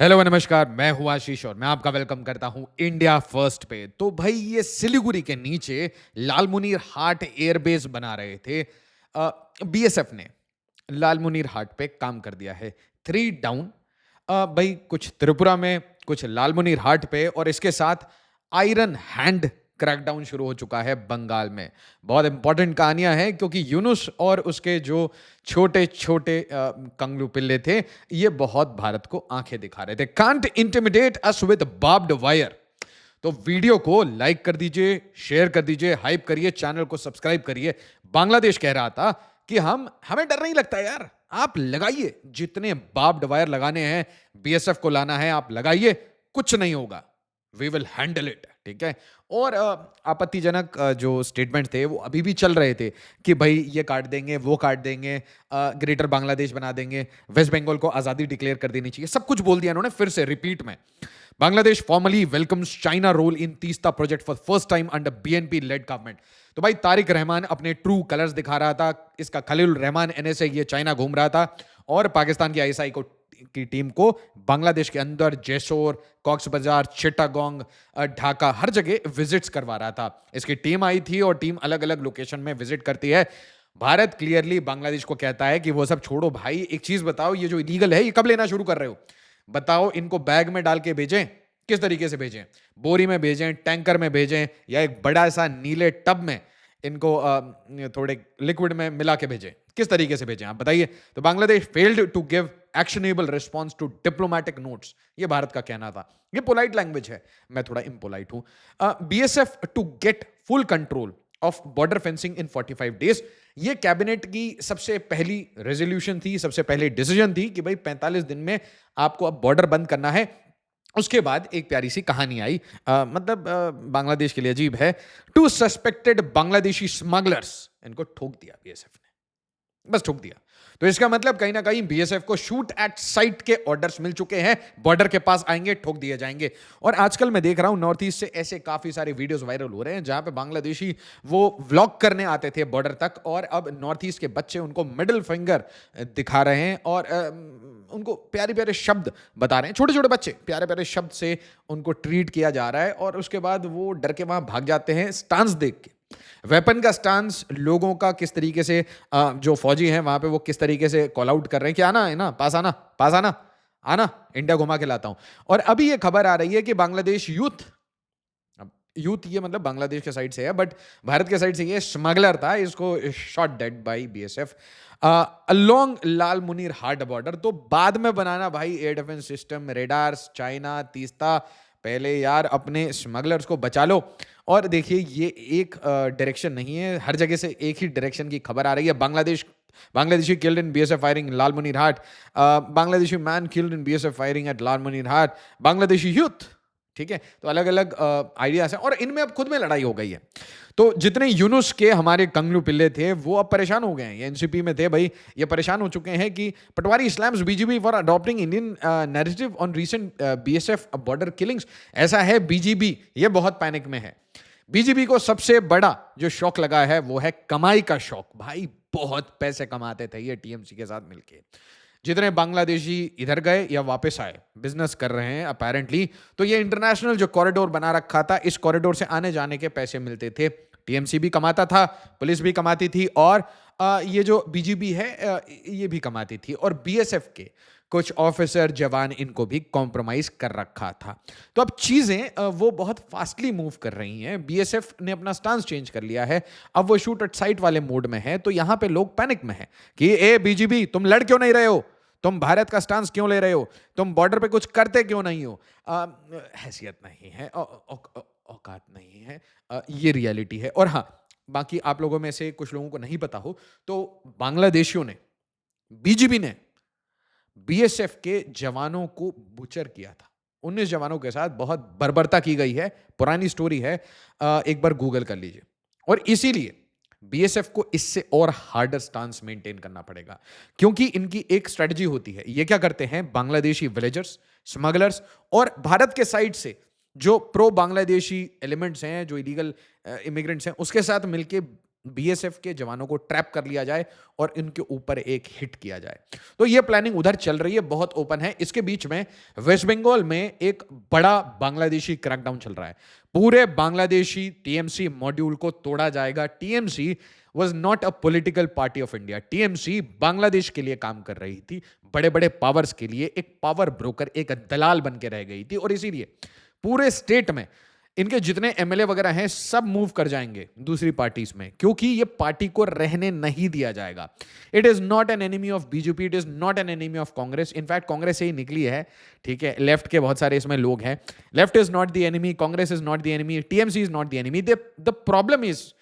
Hello नमस्कार, मैं हूँ आशीष और मैं आपका वेलकम करता हूँ इंडिया फर्स्ट पे। तो भाई ये सिलीगुड़ी के नीचे लालमुनीर हाट एयरबेस बना रहे थे। बीएसएफ ने लालमुनीर हाट पे काम कर दिया है। Three down. भाई कुछ त्रिपुरा में, कुछ लालमुनीर हाट पे और इसके साथ आयरन हैंड क्रैकडाउन शुरू हो चुका है बंगाल में। बहुत इंपॉर्टेंट कहानियां हैं क्योंकि यूनुस और उसके जो छोटे छोटे कंगलू पिल्ले थे, ये बहुत भारत को आंखें दिखा रहे थे। Can't intimidate us with barbed wire. तो वीडियो को लाइक कर दीजिए, शेयर कर दीजिए, हाइप करिए, चैनल को सब्सक्राइब करिए। बांग्लादेश कह रहा था कि हमें डर नहीं लगता यार, आप लगाइए जितने बार्ब्ड वायर लगाने हैं, बीएसएफ को लाना है आप लगाइए, कुछ नहीं होगा, वी विल हैंडल इट। ठीक है। और आपत्तिजनक जो स्टेटमेंट थे वो अभी भी चल रहे थे कि भाई ये काट देंगे, वो काट देंगे, ग्रेटर बांग्लादेश बना देंगे, वेस्ट बंगाल को आज़ादी डिक्लेयर कर देनी चाहिए, सब कुछ बोल दिया इन्होंने फिर से रिपीट में। Bangladesh formally welcomes China role in Teesta project for first time under BNP led government. तो भाई तारिक रहमान अपने ट्रू कलर्स दिखा रहा था। इसका खलील रहमान एनएसए ये चाइना घूम रहा था और पाकिस्तान की आईएसआई की टीम को बांग्लादेश के अंदर जेसोर, कॉक्स बाजार, चिट्टागोंग, ढाका हर जगह विजिट्स करवा रहा था। इसकी टीम आई थी और टीम अलग अलग लोकेशन में विजिट करती है। भारत क्लियरली बांग्लादेश को कहता है कि वो सब छोड़ो भाई, एक चीज बताओ, ये जो इलीगल है ये कब लेना शुरू कर रहे हो? बताओ, इनको बैग में डाल के भेजें, किस तरीके से भेजें? बोरी में भेजें, टैंकर में भेजें, या एक बड़ा सा नीले टब में इनको थोड़े लिक्विड में मिला के भेजें? किस तरीके से भेजें आप बताइए? तो Bangladesh failed to give actionable response to diplomatic notes, ये भारत का कहना था। ये पोलाइट लैंग्वेज है, मैं थोड़ा इम्पोलाइट हूं। BSF to get full control of border fencing in 45 days, ये कैबिनेट की सबसे पहली रेजोल्यूशन थी, सबसे पहले डिसीजन थी कि भाई 45 दिन में आपको अब बॉर्डर बंद करना है। उसके बाद एक प्यारी सी कहानी आई, बांग्लादेश के लिए अजीब है। टू सस्पेक्टेड बांग्लादेशी स्मगलर्स, इनको ठोक दिया बीएसएफ ने, बस ठोक दिया। तो इसका मतलब कहीं ना कहीं बीएसएफ को शूट एट साइट के ऑर्डर्स मिल चुके हैं, बॉर्डर के पास आएंगे, ठोक दिए जाएंगे। और आजकल मैं देख रहा हूं नॉर्थ ईस्ट से ऐसे काफी सारे वीडियोस वायरल हो रहे हैं जहां पे बांग्लादेशी वो व्लॉग करने आते थे बॉर्डर तक, और अब नॉर्थ ईस्ट के बच्चे उनको मिडिल फिंगर दिखा रहे हैं और उनको प्यारे प्यारे शब्द बता रहे हैं। छोटे छोटे बच्चे प्यारे प्यारे शब्द से उनको ट्रीट किया जा रहा है और उसके बाद वो डर के वहां भाग जाते हैं स्टांस देख के। वेपन का स्टांस, लोगों का किस तरीके से, जो फौजी हैं वहां पे वो किस तरीके से कॉल आउट कर रहे हैं कि आना है ना, पास आना, पास आना, आना, इंडिया घुमा के लाता हूं। और अभी ये खबर आ रही है कि बांग्लादेश यूथ, अब यूथ ये मतलब बांग्लादेश के साइड से है बट भारत के साइड से ये स्मगलर था, इसको shot dead by BSF along Lal Munir Hat border. तो बाद में बनाना भाई air defence system, radars, China, Teesta, पहले यार अपने स्मगलर्स को बचा लो। और देखिए ये एक डायरेक्शन नहीं है, हर जगह से एक ही डायरेक्शन की खबर आ रही है। Bangladeshi killed in BSF firing Lalmonirhat, Bangladeshi man killed in BSF firing at Lalmonirhat, Bangladeshi youth. ठीक है, तो अलग अलग आइडियाज हैं और इनमें अब खुद में लड़ाई हो गई है। तो जितने यूनुस के हमारे कंगलू पिल्ले थे वो अब परेशान हो गए हैं। ये एनसीपी में थे भाई, ये परेशान हो चुके हैं कि Patwari slams BGB for adopting Indian narrative on recent BSF border killings. ऐसा है, बीजीबी ये बहुत पैनिक में है। बीजीबी को सबसे बड़ा जो शौक लगा है वो है कमाई का शौक। भाई बहुत पैसे कमाते थे ये टीएमसी के साथ मिलके। जितने बांग्लादेशी इधर गए या वापस आए, बिजनेस कर रहे हैं अपेरेंटली। तो ये इंटरनेशनल जो कॉरिडोर बना रखा था, इस कॉरिडोर से आने जाने के पैसे मिलते थे। टीएमसी भी कमाता था, पुलिस भी कमाती थी और ये जो बीजीबी है ये भी कमाती थी, और बीएसएफ के कुछ ऑफिसर जवान इनको भी कॉम्प्रोमाइज कर रखा था। तो अब चीजें वो बहुत फास्टली मूव कर रही हैं। बीएसएफ ने अपना स्टांस चेंज कर लिया है, अब वो शूट एट साइट वाले मोड में है। तो यहां पे लोग पैनिक में हैं कि ए बीजीबी तुम लड़ क्यों नहीं रहे हो, तुम भारत का स्टांस क्यों ले रहे हो, तुम बॉर्डर पे कुछ करते क्यों नहीं हो? हैसियत नहीं है, औकात नहीं है, ये रियलिटी है। और हाँ, बाकी आप लोगों में से कुछ लोगों को नहीं पता हो तो बांग्लादेशियों ने, बीजीबी ने बीएसएफ के जवानों को बुचर किया था। 19 जवानों के साथ बहुत बर्बरता की गई है, पुरानी स्टोरी है, एक बार गूगल कर लीजिए। और इसीलिए बीएसएफ को इससे और हार्डर स्टांस मेंटेन करना पड़ेगा, क्योंकि इनकी एक स्ट्रेटजी होती है। ये क्या करते हैं, बांग्लादेशी विलेजर्स, स्मगलर्स और भारत के साइड से जो प्रो बांग्लादेशी एलिमेंट्स हैं, जो इलीगल इमिग्रेंट्स हैं, उसके साथ मिलके बीएसएफ के जवानों को ट्रैप कर लिया जाए और इनके ऊपर एक हिट किया जाए। तो ये प्लानिंग उधर चल रही है, बहुत ओपन है। इसके बीच में वेस्ट बंगाल में एक बड़ा बांग्लादेशी क्रैकडाउन चल रहा है। पूरे बांग्लादेशी टीएमसी मॉड्यूल को तोड़ा जाएगा। TMC was not a political party of India. TMC Bangladesh के लिए काम कर रही थी, बड़े बड़े पावर्स के लिए एक पावर ब्रोकर, एक दलाल बन के रह गई थी। और इसीलिए पूरे स्टेट में इनके जितने एमएलए वगैरह हैं सब मूव कर जाएंगे दूसरी पार्टीज में, क्योंकि ये पार्टी को रहने नहीं दिया जाएगा। It is not an enemy of BJP, it is not an enemy of Congress. In fact Congress से ही निकली है, ठीक है। लेफ्ट के बहुत सारे इसमें लोग हैं। Left is not the enemy, Congress is not the enemy, TMC is not the enemy. The problem is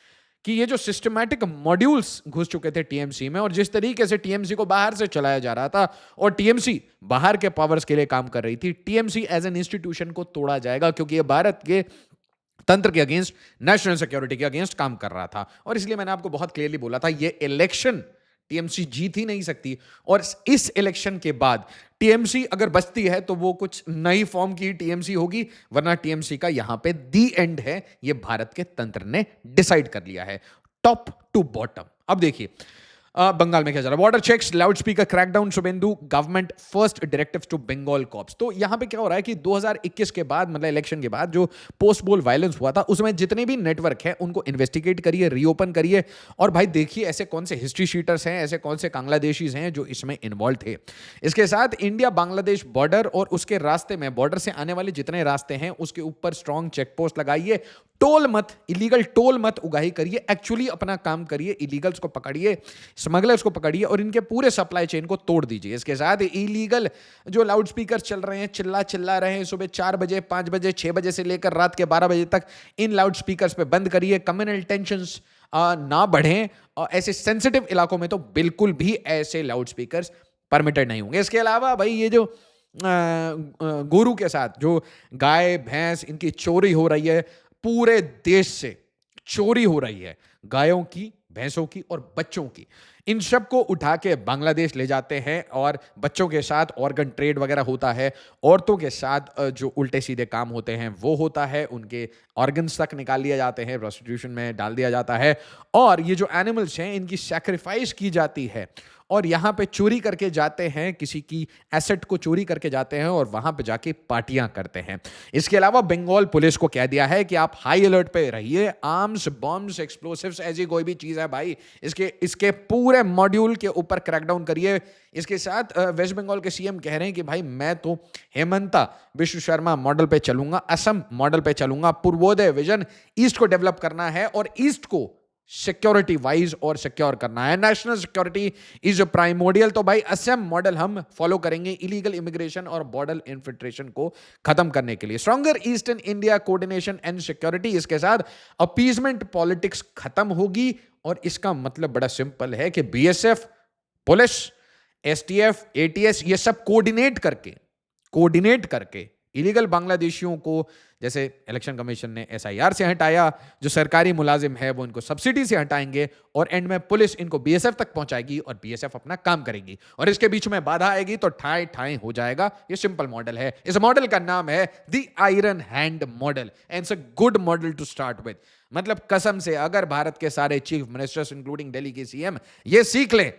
कि ये जो सिस्टमैटिक मॉड्यूल्स घुस चुके थे टीएमसी में, और जिस तरीके से टीएमसी को बाहर से चलाया जा रहा था और टीएमसी बाहर के पावर्स के लिए काम कर रही थी, टीएमसी एज एन इंस्टीट्यूशन को तोड़ा जाएगा, क्योंकि ये भारत के तंत्र के अगेंस्ट, नेशनल सिक्योरिटी के अगेंस्ट काम कर रहा था। और इसलिए मैंने आपको बहुत क्लियरली बोला था, ये इलेक्शन टीएमसी जीत ही नहीं सकती। और इस इलेक्शन के बाद टीएमसी अगर बचती है तो वो कुछ नई फॉर्म की टीएमसी होगी, वरना टीएमसी का यहां पे दी एंड है। ये भारत के तंत्र ने डिसाइड कर लिया है, टॉप टू बॉटम। अब देखिए बंगाल में क्या चल रहा है। Water checks, loudspeaker crackdown, Suvendu government first directives to Bengal cops. तो यहां पे क्या हो रहा है कि 2021 के बाद, मतलब इलेक्शन के बाद जो पोस्ट पोल वायलेंस हुआ था, उसमें जितने भी नेटवर्क है उनको इन्वेस्टिगेट करिए, रीओपन करिए। और भाई देखिए ऐसे कौन से हिस्ट्री शीटर्स हैं, ऐसे कौन से बांग्लादेशीज हैं जो इसमें इन्वॉल्व थे। इसके साथ इंडिया बांग्लादेश बॉर्डर और उसके रास्ते में, बॉर्डर से आने वाले जितने रास्ते हैं उसके ऊपर स्ट्रॉन्ग चेक पोस्ट लगाइए। टोल मत, इलीगल टोल मत उगाही करिए, एक्चुअली अपना काम करिए, इलीगल्स को पकड़िए, स्मगलर्स को पकड़िए और इनके पूरे सप्लाई चेन को तोड़ दीजिए। इसके साथ इलीगल जो लाउड स्पीकर चल रहे हैं, चिल्ला रहे हैं, सुबह 4 बजे, 5 बजे, 6 बजे से लेकर रात के 12 बजे तक, इन लाउड स्पीकर्स पे बंद करिए। कम्युनल टेंशंस ना बढ़ें, ऐसे सेंसिटिव इलाकों में तो बिल्कुल भी ऐसे लाउड स्पीकर्स परमिटेड नहीं होंगे। इसके अलावा भाई ये जो गोरू के साथ जो गाय भैंस इनकी चोरी हो रही है, पूरे देश से चोरी हो रही है, गायों की, भैंसों की और बच्चों की, इन सब को उठा के बांग्लादेश ले जाते हैं और बच्चों के साथ ऑर्गन ट्रेड वगैरह होता है। औरतों के साथ जो उल्टे सीधे काम होते हैं वो होता है, उनके ऑर्गन्स तक निकाल लिए जाते हैं, प्रोस्टिट्यूशन में डाल दिया जाता है। और ये जो एनिमल्स हैं इनकी सैक्रिफाइस की जाती है और यहाँ पे चोरी करके जाते हैं, किसी की एसेट को चोरी करके जाते हैं और वहां पे जाके पार्टियां करते हैं। इसके अलावा बंगाल पुलिस को कह दिया है कि आप हाई अलर्ट पे रहिए। आर्म्स, बॉम्ब्स, एक्सप्लोसिव्स, ऐसी कोई भी चीज है भाई, इसके पूरे मॉड्यूल के ऊपर क्रैकडाउन करिए। इसके साथ वेस्ट बंगाल के सीएम कह रहे हैं कि भाई मैं तो हेमंता विश्व शर्मा मॉडल पे चलूंगा, असम मॉडल पे चलूंगा। पूर्वोदय विजन, ईस्ट को डेवलप करना है और ईस्ट को सिक्योरिटी वाइज और सिक्योर करना है। National security is primordial. तो भाई असम मॉडल हम फॉलो करेंगे इलीगल इमिग्रेशन और बॉर्डर इन्फिल्ट्रेशन को खत्म करने के लिए। Stronger eastern India coordination and security. इसके साथ अपीजमेंट पॉलिटिक्स खत्म होगी और इसका मतलब बड़ा सिंपल है कि बीएसएफ, पुलिस, एसटीएफ, एटीएस, ये सब कोऑर्डिनेट करके इलीगल बांग्लादेशियों को, जैसे इलेक्शन कमीशन ने एसआईआर से हटाया, जो सरकारी मुलाजिम है वो इनको सब्सिडी से हटाएंगे और एंड में पुलिस इनको बीएसएफ तक पहुंचाएगी और बीएसएफ अपना काम करेगी और इसके बीच में बाधा आएगी तो ठाए ठाए हो जाएगा। ये सिंपल मॉडल है। इस मॉडल का नाम है the iron hand model and it's a good model to start with. मतलब कसम से अगर भारत के सारे चीफ मिनिस्टर्स इंक्लूडिंग दिल्ली के सीएम ये सीख ले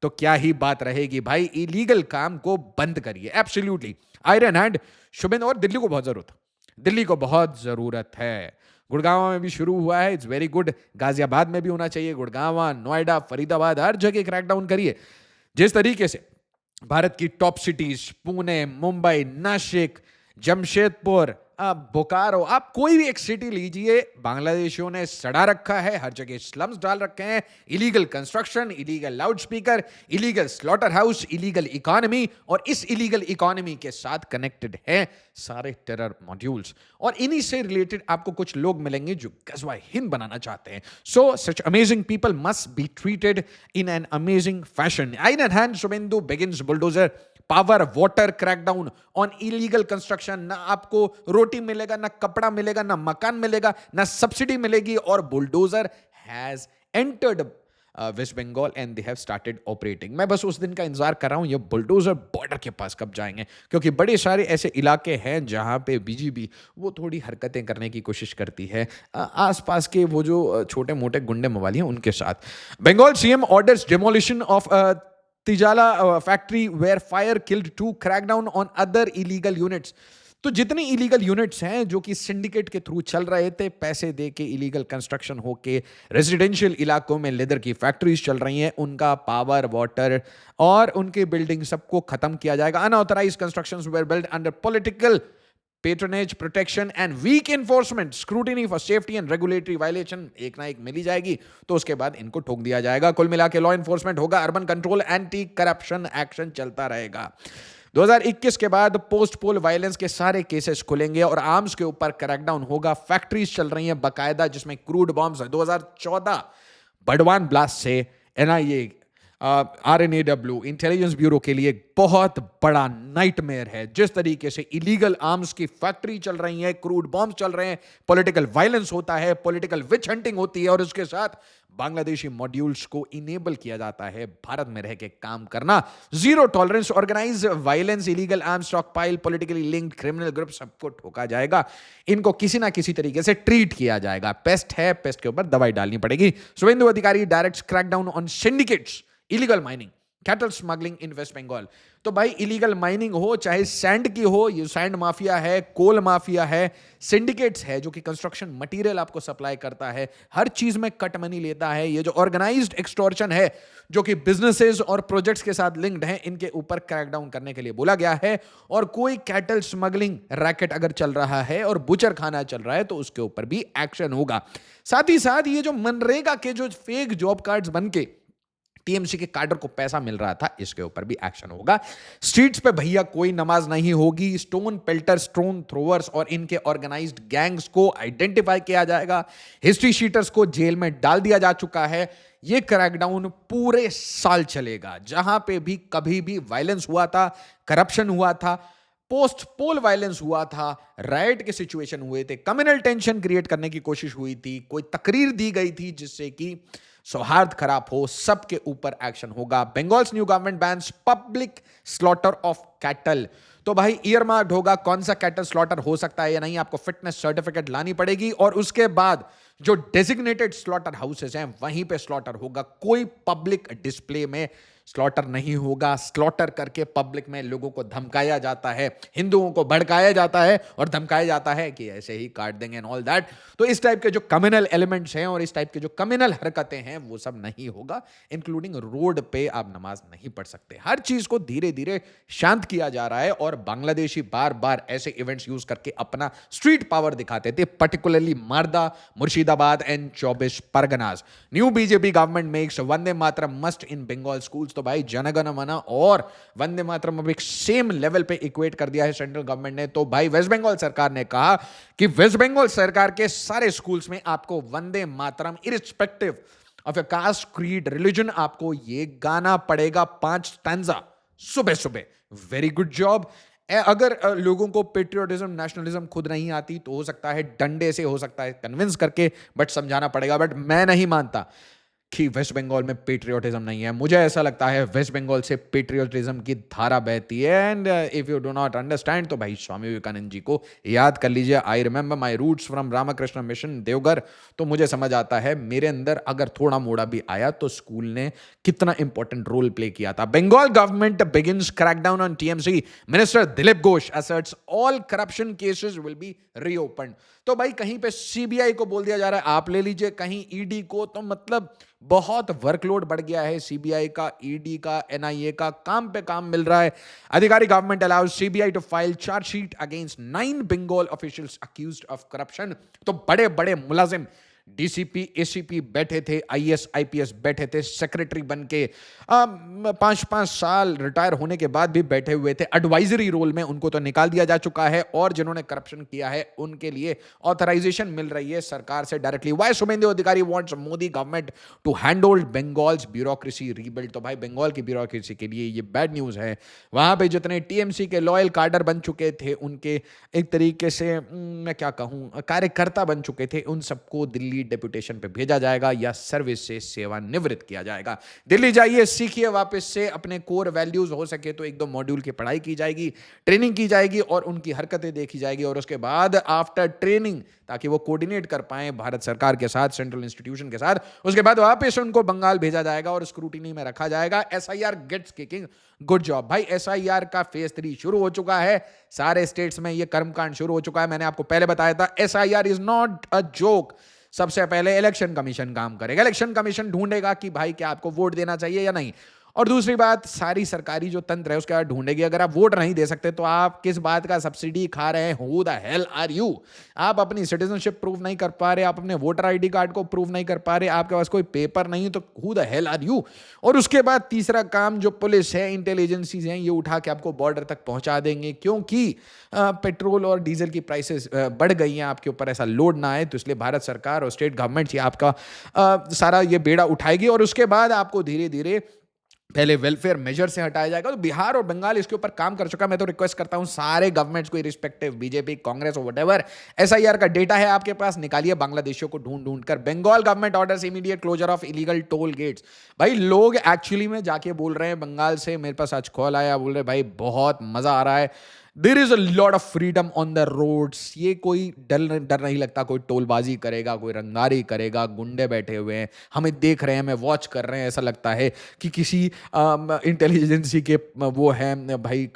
तो क्या ही बात रहेगी भाई। इलीगल काम को बंद करिए, एब्सोल्युटली आयरन हैंड। शुभेंद्र, और दिल्ली को बहुत जरूरत है। गुड़गांव में भी शुरू हुआ है, इट्स वेरी गुड। गाजियाबाद में भी होना चाहिए, गुड़गांव, नोएडा, फरीदाबाद, हर जगह क्रैकडाउन करिए। जिस तरीके से भारत की टॉप सिटीज पुणे, मुंबई, नासिक, जमशेदपुर, बोकारो, आप कोई भी एक सिटी लीजिए, बांग्लादेशियों ने सड़ा रखा है, हर जगह स्लम्स डाल रखे हैं, illegal construction, illegal loud speaker, illegal slaughter house, illegal economy और इस इलीगल इकोनॉमी के साथ कनेक्टेड हैं सारे टेरर मॉड्यूल्स और इन्हीं से रिलेटेड आपको कुछ लोग मिलेंगे जो गज़वा हिंद बनाना चाहते हैं। So such amazing people must be treated in an amazing fashion. Iron hand Suvendu begins bulldozer power water crackdown on illegal construction. ना आपको रोटी मिलेगा, ना कपड़ा मिलेगा, ना मकान मिलेगा, ना सब्सिडी मिलेगी और bulldozer has entered West Bengal and they have started operating. मैं बस उस दिन का इंतजार कर रहा हूँ, ये बुलडोजर बॉर्डर के पास कब जाएंगे, क्योंकि बड़े सारे ऐसे इलाके हैं जहाँ पे बीजेपी वो थोड़ी हरकतें करने की कोशिश करती है आसपास के वो जो छोटे मोटे गुंडे मवाली हैं उनके साथ। Bengal CM orders demolition of Tiljala factory where fire killed 2, crackdown on other illegal units. तो जितने इलीगल यूनिट्स हैं जो कि सिंडिकेट के थ्रू चल रहे थे, पैसे दे के इलीगल कंस्ट्रक्शन होके रेजिडेंशियल इलाकों में लेदर की फैक्ट्रीज चल रही हैं, उनका पावर, वाटर और उनके बिल्डिंग सबको खत्म किया जाएगा। Unauthorised constructions were built under political patronage, protection and weak enforcement, scrutiny for safety and regulatory violation एक ना एक मिली जाएगी, तो उसके बाद इनको ठोक दिया जाएगा। कुल मिला के लॉ एनफोर्समेंट होगा, urban control, anti corruption action चलता रहेगा। 2021 के बाद पोस्ट पोल वायलेंस के सारे केसेस खुलेंगे और आर्म्स के ऊपर क्रैकडाउन होगा। फैक्ट्रीज चल रही हैं बकायदा जिसमें क्रूड बॉम्ब्स है। 2014 बड़वान ब्लास्ट से एनआईए, आरएनएडब्ल्यू, इंटेलिजेंस ब्यूरो के लिए बहुत बड़ा नाइटमेयर है। जिस तरीके से इलीगल आर्म्स की फैक्ट्री चल रही है, क्रूड बॉम्ब चल रहे हैं, पॉलिटिकल वायलेंस होता है, पॉलिटिकल विच हंटिंग होती है और उसके साथ बांग्लादेशी मॉड्यूल्स को इनेबल किया जाता है भारत में रह के काम करना। Zero tolerance, organise violence, illegal arms stockpile, politically linked criminal group, सबको ठोका जाएगा। इनको किसी ना किसी तरीके से ट्रीट किया जाएगा। पेस्ट है, पेस्ट के ऊपर दवाई डालनी पड़ेगी। Suvendu Adhikari directs crackdown on syndicates, illegal mining, cattle smuggling in West Bengal. तो भाई इलीगल माइनिंग हो चाहे सैंड की हो, ये सैंड माफिया है, कोल माफिया है, सिंडिकेट्स है जो कि कंस्ट्रक्शन मटेरियल आपको सप्लाई करता है, हर चीज में कट मनी लेता है। ये जो ऑर्गेनाइज्ड एक्सटॉर्शन है जो कि बिजनेसेस और प्रोजेक्ट्स के साथ लिंक्ड हैं, इनके ऊपर क्रैकडाउन करने के लिए बोला गया है। और कोई कैटल स्मगलिंग रैकेट अगर चल रहा है और बुचर खाना चल रहा है तो उसके ऊपर भी एक्शन होगा। साथ ही साथ ये जो मनरेगा के जो फेक जॉब कार्ड्स बनके टीएमसी के काडर को पैसा मिल रहा था, इसके ऊपर भी एक्शन होगा। स्ट्रीट्स पे भैया कोई नमाज नहीं होगी। स्टोन पेल्टर, स्टोन थ्रोवर्स और इनके ऑर्गेनाइज्ड गैंग्स को आइडेंटिफाई किया जाएगा। हिस्ट्री शीटर्स को जेल में डाल दिया जा चुका है। ये क्रैकडाउन पूरे साल चलेगा। जहां पे भी कभी भी वायलेंस हुआ था, करप्शन हुआ था, पोस्ट पोल वायलेंस हुआ था, राइट के सिचुएशन हुए थे, कम्युनल टेंशन क्रिएट करने की कोशिश हुई थी, कोई तकरीर दी गई थी जिससे कि सौहार्द खराब हो, सबके ऊपर एक्शन होगा। Bengal's new government bans public slaughter of cattle. तो भाई ईयरमार्क्ड होगा कौन सा कैटल स्लॉटर हो सकता है या नहीं, आपको फिटनेस सर्टिफिकेट लानी पड़ेगी और उसके बाद जो डेजिग्नेटेड स्लॉटर हाउसेस हैं वहीं पे स्लॉटर होगा। कोई पब्लिक डिस्प्ले में स्लॉटर नहीं होगा। स्लॉटर करके पब्लिक में लोगों को धमकाया जाता है, हिंदुओं को भड़काया जाता है और धमकाया जाता है कि ऐसे ही काट देंगे एंड ऑल दैट। तो इस टाइप के जो कम्युनल एलिमेंट्स हैं और इस टाइप के जो कम्युनल हरकतें हैं वो सब नहीं होगा। इंक्लूडिंग रोड पे आप नमाज नहीं पढ़ सकते। हर चीज को धीरे धीरे शांत किया जा रहा है और बांग्लादेशी बार बार ऐसे इवेंट्स यूज करके अपना स्ट्रीट पावर दिखाते थे, particularly Malda, Murshidabad and 24 Parganas. New BJP government makes Vande Mataram must in Bengal schools. तो भाई जनगण मन और वंदे मातरम अब एक सेम लेवल पे इक्वेट कर दिया है सेंट्रल गवर्नमेंट ने। तो भाई वेस्ट बंगाल सरकार ने कहा कि वेस्ट बंगाल सरकार के सारे स्कूल्स में आपको Vande Mataram irrespective of your caste, creed, religion आपको ये गाना पड़ेगा 5 स्टैंजा सुबह सुबह। Very good job. अगर लोगों को पेट्रियोटिज्म, नेशनलिज्म खुद नहीं आती तो हो सकता है डंडे से, हो सकता है कन्विंस करके, बट समझाना पड़ेगा। बट मैं नहीं मानता कि वेस्ट बंगाल में पेट्रियोटिज्म नहीं है। मुझे ऐसा लगता है वेस्ट बंगाल से पेट्रियोटिज्म की धारा बहती है। And if you do not understand तो भाई स्वामी विवेकानंद जी को याद कर लीजिए। I remember my roots from Ramakrishna Mission Deoghar. तो मुझे समझ आता है मेरे अंदर अगर थोड़ा मोड़ा भी आया तो स्कूल ने कितना इंपॉर्टेंट रोल प्ले किया था। Bengal government begins crackdown on TMC. Minister Dilip Ghosh asserts all corruption cases will be reopened। तो भाई कहीं पे सीबीआई को बोल दिया जा रहा है आप ले लीजिए, कहीं ईडी को। तो मतलब बहुत वर्कलोड बढ़ गया है सीबीआई का, ईडी का, एनआईए का, काम पे काम मिल रहा है। Adhikari government allows CBI to file chargesheet against 9 Bengal officials accused of corruption. तो बड़े बड़े मुलाजिम डीसीपी, एसीपी बैठे थे, आईएएस आईपीएस बैठे थे, सेक्रेटरी बन के 5-5 साल रिटायर होने के बाद भी बैठे हुए थे एडवाइजरी रोल में, उनको तो निकाल दिया जा चुका है। और जिन्होंने करप्शन किया है उनके लिए ऑथराइजेशन मिल रही है सरकार से directly. Why Suvendu Adhikari wants Modi government to handle Bengal's bureaucracy rebuild. तो भाई बंगाल की ब्यूरोक्रेसी के लिए ये बैड न्यूज है। वहां पे जितने टीएमसी के लॉयल कार्डर बन चुके थे, उनके एक तरीके से मैं क्या कहूं कार्यकर्ता बन चुके थे, उन सबको दिल्ली लीड डेपुटेशन पे भेजा जाएगा या सर्विस से सेवानिवृत्त किया जाएगा। दिल्ली जाइए, सीखिए वापस से अपने कोर वैल्यूज, हो सके तो 1-2 मॉड्यूल की पढ़ाई की जाएगी, ट्रेनिंग की जाएगी और उनकी हरकतें देखी जाएगी और उसके बाद आफ्टर ट्रेनिंग, ताकि वो कोऑर्डिनेट कर पाए भारत सरकार के साथ, सेंट्रल इंस्टीट्यूशन के साथ, उसके बाद वापस उनको बंगाल भेजा जाएगा और स्क्रूटिनी में रखा जाएगा। SIR gets kicking, good job भाई। एसआईआर का फेज 3 शुरू हो चुका है, सारे स्टेट्स में ये कर्मकांड शुरू हो चुका है। मैंने आपको पहले बताया था SIR is not a joke. सबसे पहले इलेक्शन कमीशन काम करेगा, इलेक्शन कमीशन ढूंढेगा कि भाई क्या आपको वोट देना चाहिए या नहीं, और दूसरी बात सारी सरकारी जो तंत्र है उसके बाद ढूंढेगी अगर आप वोट नहीं दे सकते तो आप किस बात का सब्सिडी खा रहे हैं, who the hell are you. आप अपनी सिटीजनशिप प्रूव नहीं कर पा रहे, आप अपने वोटर आईडी कार्ड को प्रूव नहीं कर पा रहे, आपके पास कोई पेपर नहीं, तो who the hell are you. और उसके बाद तीसरा काम जो पुलिस है, इंटेलिजेंसीज हैं, ये उठा के आपको बॉर्डर तक पहुंचा देंगे, क्योंकि पेट्रोल और डीजल की प्राइसेस बढ़ गई हैं, आपके ऊपर ऐसा लोड ना आए, तो इसलिए भारत सरकार और स्टेट गवर्नमेंट ये आपका सारा ये बेड़ा उठाएगी और उसके बाद आपको धीरे धीरे पहले वेलफेयर मेजर से हटाया जाएगा। तो बिहार और बंगाल इसके ऊपर काम कर चुका। मैं तो रिक्वेस्ट करता हूं सारे गवर्नमेंट्स को, रिस्पेक्टिव बीजेपी, कांग्रेस और व्हाटएवर, एसआईआर का डेटा है आपके पास, निकालिए बांग्लादेशियों को ढूंढ ढूंढ कर। Bengal government orders immediate closure of illegal toll gates. भाई लोग एक्चुअली में जाके बोल रहे हैं बंगाल से, मेरे पास आज कॉल आया, बोल रहे भाई बहुत मजा आ रहा है, there is a lot of freedom on the roads. ये कोई डर नहीं लगता, कोई टोलबाजी करेगा, कोई रंगदारी करेगा, गुंडे बैठे हुए हैं, हमें देख रहे हैं, हमें वॉच कर रहे हैं, ऐसा लगता है कि किसी इंटेलिजेंसी के वो हैं भाई,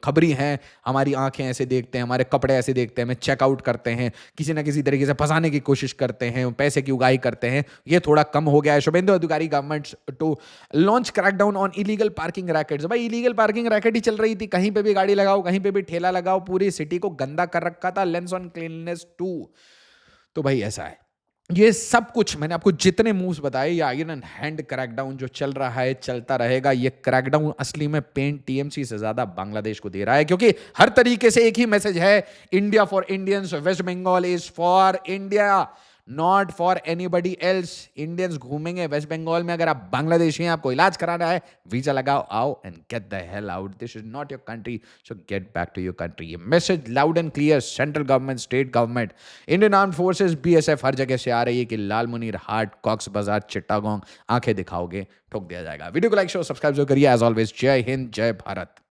खबरी हैं, हमारी आंखें ऐसे देखते हैं, हमारे कपड़े ऐसे देखते हैं, हमें चेकआउट करते हैं, किसी ना किसी तरीके से फंसाने की कोशिश करते हैं, पैसे की उगाही करते हैं। ये थोड़ा कम हो गया है। Suvendu Adhikari government to launch crackdown on illegal parking rackets. भाई इलीगल पार्किंग रैकेट ही चल रही थी, कहीं पे भी गाड़ी लगाओ, कहीं पे भी ठेला लगाओ, पूरी सिटी को गंदा कर रखा था। Lens on cleanness 2। तो भाई ऐसा है, ये सब कुछ मैंने आपको जितने मूव्स बताए, ये आयरन हैंड क्रैकडाउन जो चल रहा है, चलता रहेगा। ये क्रैकडाउन असली में पेन टीएमसी से ज्यादा बांग्लादेश को दे रहा है, क्योंकि हर तरीके से एक ही मैसेज है, India for Indians, West Bengal is for India, not for anybody else. Indians घूमेंगे वेस्ट बंगाल में, अगर आप बांग्लादेशी हैं, आपको इलाज कराना है, वीजा लगाओ, आओ and get the hell out. This is not your country, so get back to your country. ये message loud and clear, central government, state government, Indian arm forces, BSF, हर जगह से आ रही है कि लाल मुनीर हाट, कॉक्स बाजार, चिट्टागोंग, आंखें दिखाओगे ठोक दिया जाएगा। वीडियो को लाइक, शेयर, सब्सक्राइब जो करिए। एज ऑलवेज जय हिंद, जय भारत।